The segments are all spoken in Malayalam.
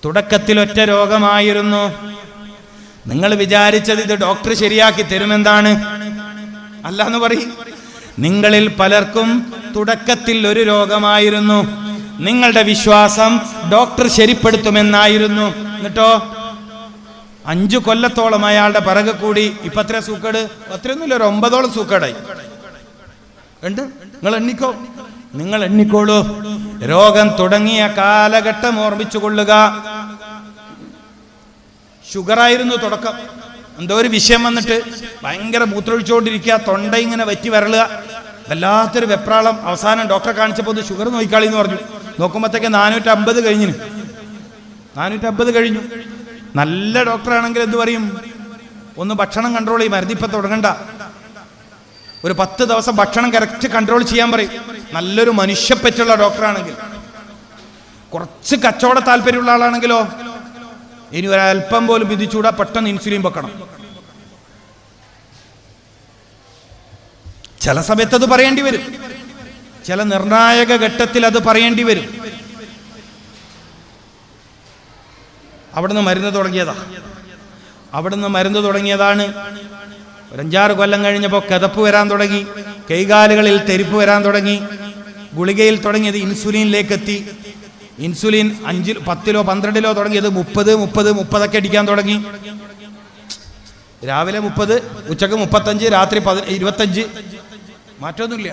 തുടക്കത്തിൽ ഒറ്റ രോഗമായിരുന്നു. നിങ്ങൾ വിചാരിച്ചത് ഇത് ഡോക്ടർ ശരിയാക്കി തരുമെന്താണ്? അല്ല എന്ന് പറയും. നിങ്ങളിൽ പലർക്കും തുടക്കത്തിൽ ഒരു രോഗമായിരുന്നു. നിങ്ങളുടെ വിശ്വാസം ഡോക്ടർ ശരിപ്പെടുത്തുമെന്നായിരുന്നു. എന്നിട്ടോ 5 കൊല്ലത്തോളം അയാളുടെ പിറകെ കൂടി ഇപ്പൊ എത്ര സൂക്കേട്? അത്രയൊന്നുമില്ല, ഒരു 9ഓളം സൂക്കേടായി ഉണ്ട്. നിങ്ങൾ എണ്ണിക്കോളൂ. രോഗം തുടങ്ങിയ കാലഘട്ടം ഓർമ്മിച്ചു കൊള്ളുക. ഷുഗറായിരുന്നു തുടക്കം. എന്തോ ഒരു വിഷയം വന്നിട്ട് ഭയങ്കര മൂത്രമൊഴിച്ചുകൊണ്ടിരിക്കുക, തൊണ്ട ഇങ്ങനെ വറ്റി വരളുക, വല്ലാത്തൊരു വെപ്രാളം. അവസാനം ഡോക്ടറെ കാണിച്ചപ്പോൾ ഒന്ന് ഷുഗർ നോക്കിക്കാളി എന്ന് പറഞ്ഞു. നോക്കുമ്പോഴത്തേക്ക് 450 കഴിഞ്ഞു. 450 കഴിഞ്ഞു. നല്ല ഡോക്ടറാണെങ്കിൽ എന്ത് പറയും? ഒന്ന് ഭക്ഷണം കൺട്രോൾ ചെയ്യും, മരുന്നിപ്പം തുടങ്ങണ്ട, ഒരു 10 ദിവസം ഭക്ഷണം കറക്റ്റ് കൺട്രോൾ ചെയ്യാൻ പറയും. നല്ലൊരു മനുഷ്യപ്പറ്റുള്ള ഡോക്ടറാണെങ്കിൽ. കുറച്ച് കച്ചവട താല്പര്യമുള്ള ആളാണെങ്കിലോ ഇനി ഒരല്പം പോലും വിധിച്ചൂടാ, പെട്ടെന്ന് ഇൻസുലിൻ വെക്കണം. ചില സമയത്ത് അത് പറയേണ്ടി വരും, ചില നിർണായക ഘട്ടത്തിൽ അത് പറയേണ്ടി വരും. അവിടുന്ന് മരുന്ന് തുടങ്ങിയതാണ്. ഒരു 5-6 കൊല്ലം കഴിഞ്ഞപ്പോൾ കിതപ്പ് വരാൻ തുടങ്ങി, കൈകാലുകളിൽ തെരിപ്പ് വരാൻ തുടങ്ങി. ഗുളികയിൽ തുടങ്ങിയത് ഇൻസുലിനിലേക്ക് എത്തി. ഇൻസുലിൻ 5, 10 12 തുടങ്ങിയത് 30 ഒക്കെ അടിക്കാൻ തുടങ്ങി. രാവിലെ 30, ഉച്ചക്ക് 35, രാത്രി 25. മാറ്റമൊന്നുമില്ല.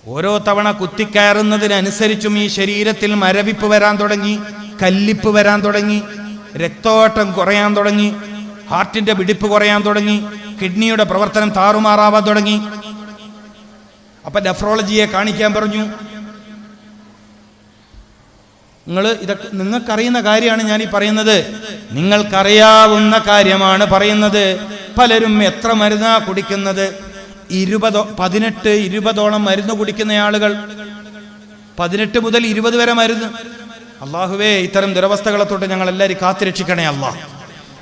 ഓരോ തവണ കുത്തിക്കയറുന്നതിനനുസരിച്ചും ഈ ശരീരത്തിൽ മരവിപ്പ് വരാൻ തുടങ്ങി, കല്ലിപ്പ് വരാൻ തുടങ്ങി, രക്തോട്ടം കുറയാൻ തുടങ്ങി, ഹാർട്ടിന്റെ പിടിപ്പ് കുറയാൻ തുടങ്ങി, കിഡ്നിയുടെ പ്രവർത്തനം താറുമാറാവാൻ തുടങ്ങി. അപ്പൊ നെഫ്രോളജിയെ കാണിക്കാൻ പറഞ്ഞു. ഇതൊക്കെ നിങ്ങൾക്കറിയുന്ന കാര്യമാണ് ഞാൻ ഈ പറയുന്നത്, നിങ്ങൾക്കറിയാവുന്ന കാര്യമാണ് പറയുന്നത്. പലരും എത്ര മരുന്നാ കുടിക്കുന്നത്? 18-20ഓളം മരുന്ന് കുടിക്കുന്ന ആളുകൾ, 18 മുതൽ 20 വരെ മരുന്ന്. അള്ളാഹുവേ, ഇത്തരം ദുരവസ്ഥകളെ തൊട്ട് ഞങ്ങൾ എല്ലാവരും കാത്തുരക്ഷിക്കണേ അല്ലാ.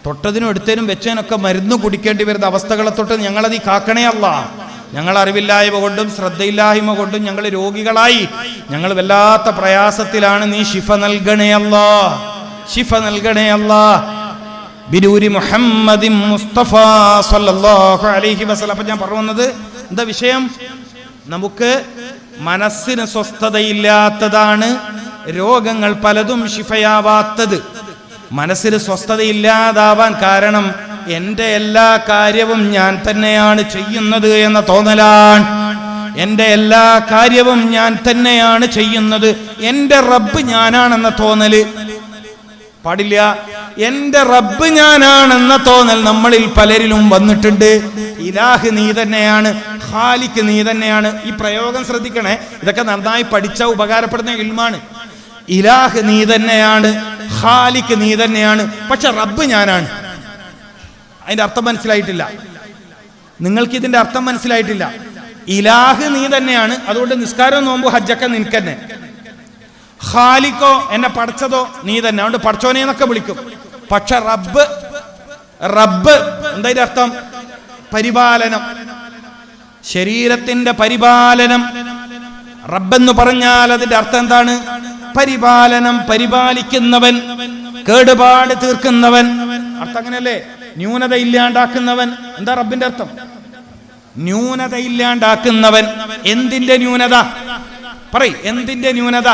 തൊട്ടതിനും എടുത്തതിനും വെച്ചതിനൊക്കെ മരുന്ന് കുടിക്കേണ്ടി വരുന്ന അവസ്ഥകളെ തൊട്ട് ഞങ്ങളത് കാക്കണേ അല്ലാ. ഞങ്ങൾ അറിവില്ലായ്മ കൊണ്ടും ശ്രദ്ധയില്ലായ്മ കൊണ്ടും ഞങ്ങൾ രോഗികളായി, ഞങ്ങൾ വല്ലാത്ത പ്രയാസത്തിലാണ്. നീ ശിഫ നൽകണേ അല്ലാ, ശിഫ നൽകണേ അല്ലാ. ബിനൂരി മുഹമ്മദിൻ മുസ്തഫ സല്ലല്ലാഹു അലൈഹി വസല്ലം. അപ്പം ഞാൻ പറയുന്നത് എന്താ വിഷയം? നമുക്ക് മനസ്സിന് സ്വസ്ഥതയില്ലാത്തതാണ് രോഗങ്ങൾ പലതും ശിഫയാവാത്തത്. മനസ്സിന് സ്വസ്ഥതയില്ലാതാവാൻ കാരണം എൻ്റെ എല്ലാ കാര്യവും ഞാൻ തന്നെയാണ് ചെയ്യുന്നത് എന്ന തോന്നലാണ്. എൻ്റെ എല്ലാ കാര്യവും ഞാൻ തന്നെയാണ് ചെയ്യുന്നത്, എൻ്റെ റബ്ബ് ഞാനാണെന്ന തോന്നല് പാടില്ല. എൻ്റെ റബ്ബ് ഞാനാണെന്ന തോന്നൽ നമ്മളിൽ പലരിലും വന്നിട്ടുണ്ട്. ഇലാഹ് നീ തന്നെയാണ്, ഖാലിഖ് നീ തന്നെയാണ്. ഈ പ്രയോഗം ശ്രദ്ധിക്കണേ, ഇതൊക്കെ നന്നായി പഠിച്ച ഉപകാരപ്പെടുന്ന ഇൽമാണ്. ഇലാഹ് നീ തന്നെയാണ്, ഖാലിഖ് നീ തന്നെയാണ്, പക്ഷെ റബ്ബ് ഞാനാണ്. അതിന്റെ അർത്ഥം മനസ്സിലായിട്ടില്ല. നിങ്ങൾക്ക് ഇതിന്റെ അർത്ഥം മനസ്സിലായിട്ടില്ല. ഇലാഹ് നീ തന്നെയാണ്, അതുകൊണ്ട് നിസ്കാരവും നോമ്പും ഹജ്ജൊക്കെ നിനക്ക് തന്നെ. ഖാലിഖോ, എന്നെ പഠിച്ചതോ നീ തന്നെ, അതുകൊണ്ട് പഠിച്ചോനെ എന്നൊക്കെ വിളിക്കും. പക്ഷെ റബ്ബ് എന്താ ഇതിന്റെ അർത്ഥം? പരിപാലനം, ശരീരത്തിന്റെ പരിപാലനം. റബ്ബെന്ന് പറഞ്ഞാൽ അതിന്റെ അർത്ഥം എന്താണ്? പരിപാലനം, പരിപാലിക്കുന്നവൻ, കേടുപാട് തീർക്കുന്നവൻ. അർത്ഥം അങ്ങനെയല്ലേ? ന്യൂനത ഇല്ലാണ്ടാക്കുന്നവൻ. എന്താ റബ്ബിന്റെ അർത്ഥം? ന്യൂനത ഇല്ലാണ്ടാക്കുന്നവൻ. എന്തിന്റെ ന്യൂനത? പറയ്, എന്തിന്റെ ന്യൂനത?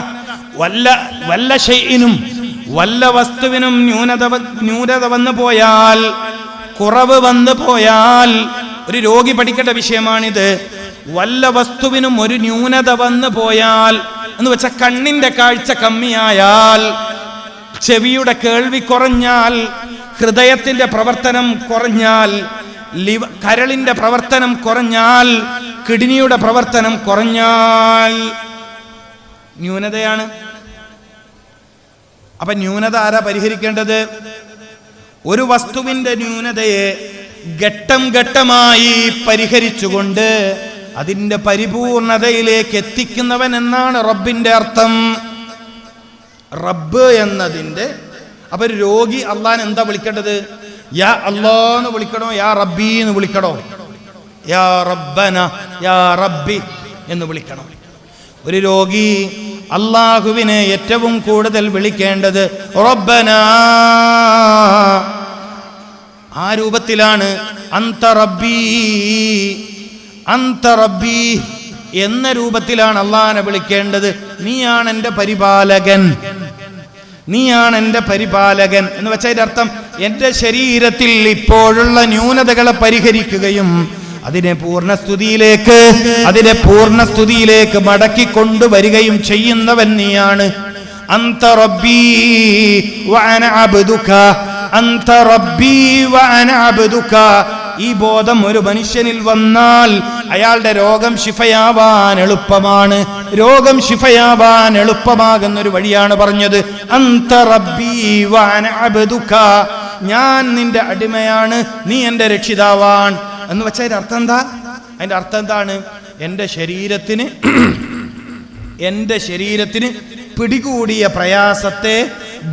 വല്ല ഷൈഇനും, വല്ല വസ്തുവിനും ന്യൂനത വന്നു പോയാൽ, കുറവ് വന്നു പോയാൽ, ഒരു രോഗി പഠിക്കേണ്ട വിഷയമാണിത്. വല്ല വസ്തുവിനും ഒരു ന്യൂനത വന്നു പോയാൽ എന്ന് വെച്ചാൽ കണ്ണിന്റെ കാഴ്ച കമ്മിയായാൽ, ചെവിയുടെ കേൾവി കുറഞ്ഞാൽ, ഹൃദയത്തിന്റെ പ്രവർത്തനം കുറഞ്ഞാൽ, കരളിന്റെ പ്രവർത്തനം കുറഞ്ഞാൽ, കിഡ്നിയുടെ പ്രവർത്തനം കുറഞ്ഞാൽ ന്യൂനതയാണ്. അപ്പൊ ന്യൂനത ആരാ പരിഹരിക്കേണ്ടത്? ഒരു വസ്തുവിന്റെ ന്യൂനതയെ ഘട്ടം ഘട്ടമായി പരിഹരിച്ചുകൊണ്ട് അതിന്റെ പരിപൂർണതയിലേക്ക് എത്തിക്കുന്നവൻ എന്നാണ് റബ്ബിന്റെ അർത്ഥം. റബ്ബ് എന്നതിന്റെ അപ്പൊ ഒരു രോഗി അള്ളാഹനെ എന്താ വിളിക്കേണ്ടത്? യാ അല്ലാന്ന് വിളിക്കണോ, യാ റബ്ബി എന്ന് വിളിക്കണോ? യാ റബ്ബന, യാ റബ്ബി എന്ന് വിളിക്കണം. ഒരു രോഗി അല്ലാഹുവിനെ ഏറ്റവും കൂടുതൽ വിളിക്കേണ്ടത് റബ്ബനാ. ആ രൂപത്തിലാണ് അന്ത റബ്ബീ അന്ത റബ്ബീ എന്ന രൂപത്തിലാണ് അല്ലാഹനെ വിളിക്കേണ്ടത്. നീയാണ് എൻ്റെ പരിപാലകൻ, നീയാണ് എൻ്റെ പരിപാലകൻ എന്ന് വെച്ചതിന്റെ അർത്ഥം എൻ്റെ ശരീരത്തിൽ ഇപ്പോഴുള്ള ന്യൂനതകളെ പരിഹരിക്കുകയും അതിനെ പൂർണ്ണസ്തുതിയിലേക്ക് മടക്കിക്കൊണ്ടുവരികയും ചെയ്യുന്നവൻ നീയാണ്. അന്ത റബ്ബീ വഅന അബ്ദുക, അന്ത റബ്ബീ വഅന അബ്ദുക. ഈ ബോധം ഒരു മനുഷ്യനിൽ വന്നാൽ അയാളുടെ രോഗം ശിഫയാവാൻ എളുപ്പമാണ്. രോഗം ശിഫയാവാൻ എളുപ്പമാകുന്ന ഒരു വഴിയാണ് പറഞ്ഞത്. അന്ത റബ്ബീ വഅന അബ്ദുക, ഞാൻ നിന്റെ അടിമയാണ്, നീ എൻ്റെ രക്ഷിതാവാൻ എന്ന് വെച്ചാൽ അതിന്റെ അർത്ഥം എന്താ? അതിന്റെ അർത്ഥം എന്താണ്? എൻ്റെ ശരീരത്തിന് പിടികൂടിയ പ്രയാസത്തെ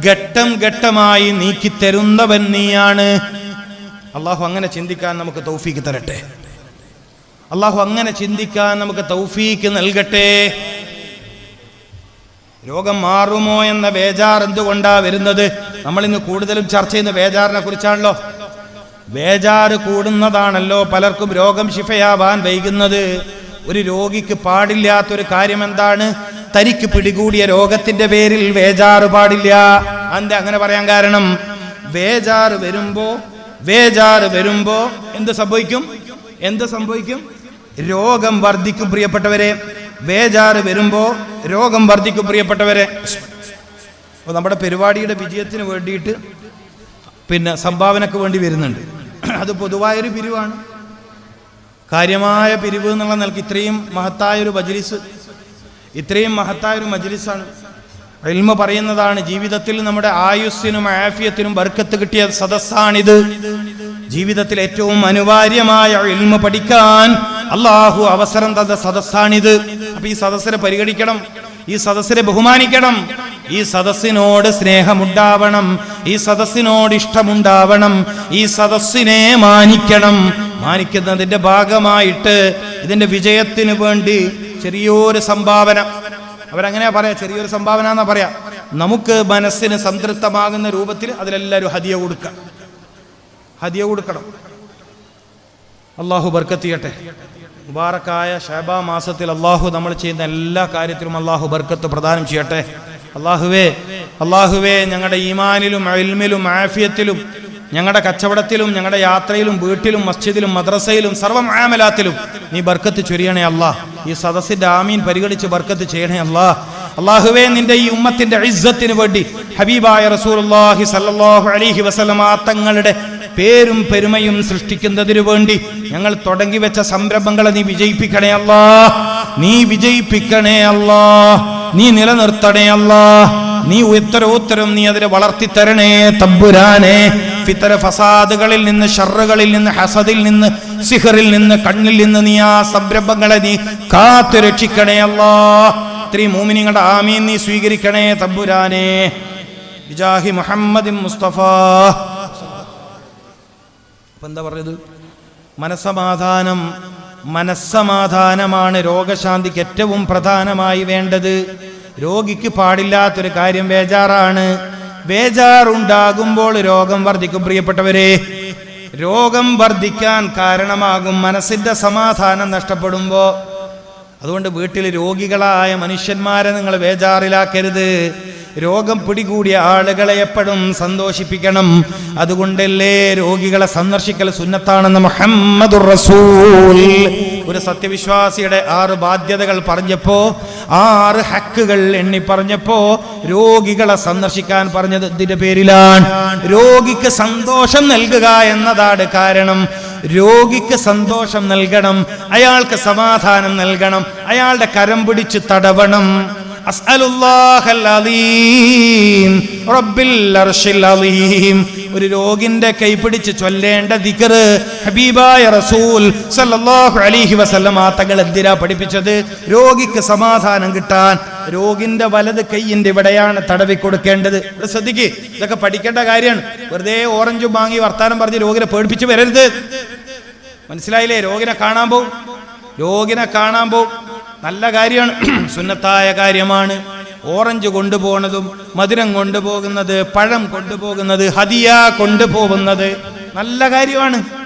ഘട്ടം ഘട്ടമായി നീക്കിത്തരുന്നവൻ നീയാണ്. അള്ളാഹു അങ്ങനെ ചിന്തിക്കാൻ നമുക്ക് തൗഫീക്ക് തരട്ടെ. അള്ളാഹു അങ്ങനെ ചിന്തിക്കാൻ നമുക്ക് തൗഫീക്ക് നൽകട്ടെ. രോഗം മാറുമോ എന്ന ബേജാർ എന്തുകൊണ്ടാ വരുന്നത്? നമ്മൾ ഇന്ന് കൂടുതലും ചർച്ച ചെയ്യുന്ന ബേജാറിനെ കുറിച്ചാണല്ലോ. ബേജാറ് കൂടുന്നതാണല്ലോ പലർക്കും രോഗം ശിഫയാവാൻ വൈകുന്നത്. ഒരു രോഗിക്ക് പാടില്ലാത്തൊരു കാര്യം എന്താണ്? തനിക്ക് പിടികൂടിയ രോഗത്തിന്റെ പേരിൽ ബേജാറ് പാടില്ല. എന്താ അങ്ങനെ പറയാൻ കാരണം? ബേജാറ് വരുമ്പോ എന്ത് സംഭവിക്കും? രോഗം വർദ്ധിക്കും പ്രിയപ്പെട്ടവരെ. ബേജാറ് വരുമ്പോ രോഗം വർദ്ധിക്കും പ്രിയപ്പെട്ടവരെ. അപ്പോൾ നമ്മുടെ പരിപാടിയുടെ വിജയത്തിന് വേണ്ടിയിട്ട് സംഭാവനക്ക് വേണ്ടി വരുന്നുണ്ട്. അത് പൊതുവായൊരു പിരിവാണ്, കാര്യമായ പിരിവ് എന്നുള്ള നിലക്ക് ഇത്രയും മഹത്തായൊരു മജ്ലിസാണ്. ഇൽമ പറയുന്നതാണ്, ജീവിതത്തിൽ നമ്മുടെ ആയുസ്സിനും ആഫിയത്തിനും ബർക്കത്ത് കിട്ടിയ സദസ്സാണിത്. ജീവിതത്തിൽ ഏറ്റവും അനിവാര്യമായ ഇൽമ പഠിക്കാൻ അള്ളാഹു അവസരം തന്ന സദസ്സാണിത്. അപ്പൊ ഈ സദസ്സിനെ പരിഗണിക്കണം, ഈ സദസ്സിനെ ബഹുമാനിക്കണം, ഈ സദസ്സിനോട് സ്നേഹമുണ്ടാവണം, ഈ സദസ്സിനോട് ഇഷ്ടമുണ്ടാവണം, ഈ സദസ്സിനെ മാനിക്കുന്നതിന്റെ ഭാഗമായിട്ട് ഇതിന്റെ വിജയത്തിന് വേണ്ടി ചെറിയൊരു സംഭാവന, അവരങ്ങനെയാ പറയാ, ചെറിയൊരു സംഭാവന എന്നാ പറയാ, നമുക്ക് മനസ്സിന് സംതൃപ്തമാകുന്ന രൂപത്തിൽ അതിലെല്ലാവരും ഹദിയ കൊടുക്കണം. അള്ളാഹു ബർക്കത്ത് ചെയ്യട്ടെ. മുബാറക്കായ ഷഅബാ മാസത്തിൽ അള്ളാഹു നമ്മൾ ചെയ്യുന്ന എല്ലാ കാര്യത്തിലും അള്ളാഹു ബർക്കത്ത് പ്രദാനം ചെയ്യട്ടെ. അള്ളാഹുവേ ഞങ്ങളുടെ ഈമാനിലും ഇൽമിലും ആഫിയത്തിലും ഞങ്ങളുടെ കച്ചവടത്തിലും ഞങ്ങളുടെ യാത്രയിലും വീട്ടിലും മസ്ജിദിലും മദ്രസയിലും സർവ്വ മുആമലാത്തിലും നീ ബർക്കത്ത് ചൊരിയണേ അല്ലാ. ഈ സദസ്സിന്റെ ആമീൻ പരിഗണിച്ച് ബർക്കത്ത് ചെയ്യണേ അല്ലാ. അള്ളാഹുവേ നിന്റെ ഈ ഉമ്മത്തിന്റെ ഇസ്സത്തിന് വേണ്ടി ഹബീബായ റസൂലുള്ളാഹി സ്വല്ലല്ലാഹു അലൈഹി വസല്ലമ തങ്ങളുടെ പേരും പെരുമയും സൃഷ്ടിക്കുന്നതിനു വേണ്ടി ഞങ്ങൾ തുടങ്ങി വെച്ച സംരംഭങ്ങളെ നീ വിജയിപ്പിക്കണേ അല്ലാ. നീ നിലനിർത്തണേ അല്ലാ. നീ ഉത്തരം നീ അതിനെ വളർത്തിത്തരണേ തമ്പുരാനെ. ഫിത്തര ഫസാദുകളിൽ നിന്ന്, ഷർറുകളിൽ നിന്ന്, ഹസദിൽ നിന്ന്, സിഹറിൽ നിന്ന്, കണ്ണിൽ നിന്ന് നീ ആ സംരംഭങ്ങളെ നീ കാത്തു രക്ഷിക്കണേ അല്ലാ. ഇത്രയും മോമിനിങ്ങളുടെ ആമീൻ നീ സ്വീകരിക്കണേ തമ്പുരാനെ. ബിജാഹി മുഹമ്മദിൻ മുസ്തഫ. എന്താ പറഞ്ഞത്? മനസ്സമാധാനമാണ് രോഗശാന്തിക്ക് ഏറ്റവും പ്രധാനമായി വേണ്ടത്. രോഗിക്ക് പാടില്ലാത്തൊരു കാര്യം ബേജാറാണ്. ബേജാറുണ്ടാകുമ്പോൾ രോഗം വർദ്ധിക്കും പ്രിയപ്പെട്ടവരെ. രോഗം വർദ്ധിക്കാൻ കാരണമാകും മനസ്സിന്റെ സമാധാനം നഷ്ടപ്പെടുമ്പോ. അതുകൊണ്ട് വീട്ടിൽ രോഗികളായ മനുഷ്യന്മാരെ നിങ്ങൾ ബേജാറിലാക്കരുത്. രോഗം പിടികൂടിയ ആളുകളെ എപ്പോഴും സന്തോഷിപ്പിക്കണം. അതുകൊണ്ടല്ലേ രോഗികളെ സന്ദർശിക്കൽ സുന്നത്താണെന്ന് മുഹമ്മദുർ റസൂൽ. ഒരു സത്യവിശ്വാസിയുടെ 6 ബാധ്യതകൾ പറഞ്ഞപ്പോ, 6 ഹക്കുകൾ എണ്ണി പറഞ്ഞപ്പോ രോഗികളെ സന്ദർശിക്കാൻ പറഞ്ഞത് ഇതിന്റെ പേരിലാണ്. രോഗിക്ക് സന്തോഷം നൽകുക എന്നതാണ് കാരണം. രോഗിക്ക് സന്തോഷം നൽകണം, അയാൾക്ക് സമാധാനം നൽകണം, അയാളുടെ കരം പിടിച്ച് തടവണം. അസ്അലുല്ലാഹൽ അലീം റബ്ബിൽ അർശിൽ അലീം. ഒരു രോഗിന്റെ കൈപിടിച്ച് ചൊല്ലേണ്ട ദിക്ർ ഹബീബായ റസൂൽ സല്ലല്ലാഹു അലൈഹി വസല്ലമ തങ്ങൾ എന്തിനാ പഠിപ്പിച്ചത്? രോഗിക്ക് സമാധാനം കിട്ടാൻ. രോഗിന്റെ വലത് കൈയിന്റെ ഇവിടെയാണ് തടവി കൊടുക്കേണ്ടത്. ഇവിടെ ശ്രദ്ധിക്ക്, ഇതൊക്കെ പഠിക്കേണ്ട കാര്യമാണ്. വെറുതെ ഓറഞ്ചും വാങ്ങി വർത്താനം പറഞ്ഞ് രോഗിനെ പേടിപ്പിച്ച് വരരുത്. മനസ്സിലായില്ലേ? രോഗിനെ കാണാൻ പോവും, നല്ല കാര്യമാണ്, സുന്നത്തായ കാര്യമാണ്. ഓറഞ്ച് കൊണ്ടുപോകുന്നതും മധുരം കൊണ്ടുപോകുന്നത്, പഴം കൊണ്ടുപോകുന്നത്, ഹദിയ കൊണ്ടുപോകുന്നത് നല്ല കാര്യമാണ്.